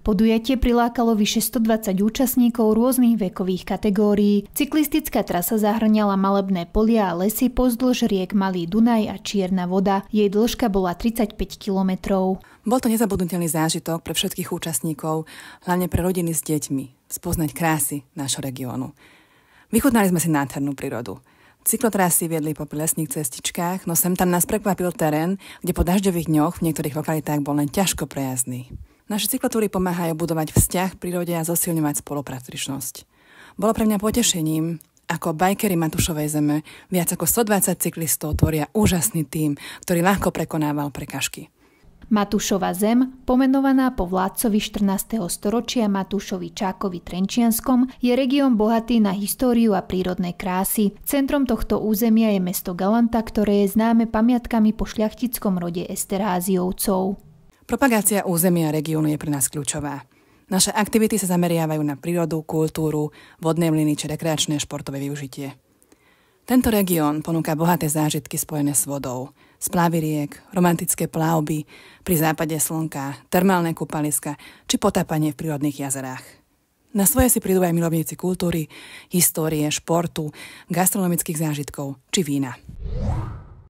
Podujatie prilákalo vyše 120 účastníkov rôznych vekových kategórií. Cyklistická trasa zahŕňala malebné polia a lesy pozdĺž riek Malý Dunaj a Čierna voda. Jej dĺžka bola 35 kilometrov. Bol to nezabudnutelný zážitok pre všetkých účastníkov, hlavne pre rodiny s deťmi, spoznať krásy nášho regiónu. Vychutnali sme si nádhernú prírodu. Cyklotrasy viedli po lesných cestičkách, no sem tam nás prekvapil terén, kde po dažďových dňoch v niektorých lokalitách bol len ťažko prejazdný. Naše cyklotúry pomáhajú budovať vzťah k prírode a zosilňovať spolupatričnosť. Bolo pre mňa potešením, ako bajkeri Matúšovej zeme viac ako 120 cyklistov tvoria úžasný tím, ktorý ľahko prekonával prekažky. Matúšova zem, pomenovaná po vládcovi 14. storočia Matúšovi Čákovi Trenčianskom, je región bohatý na históriu a prírodné krásy. Centrom tohto územia je mesto Galanta, ktoré je známe pamiatkami po šľachtickom rode Esterháziovcov. Propagácia územia regiónu je pre nás kľúčová. Naše aktivity sa zameriavajú na prírodu, kultúru, vodné mlyny či rekreačné športové využitie. Tento región ponúka bohaté zážitky spojené s vodou, splavy riek, romantické plavby, pri západe slnka, termálne kúpaliska či potápanie v prírodných jazerách. Na svoje si prídu aj milovníci kultúry, histórie, športu, gastronomických zážitkov či vína.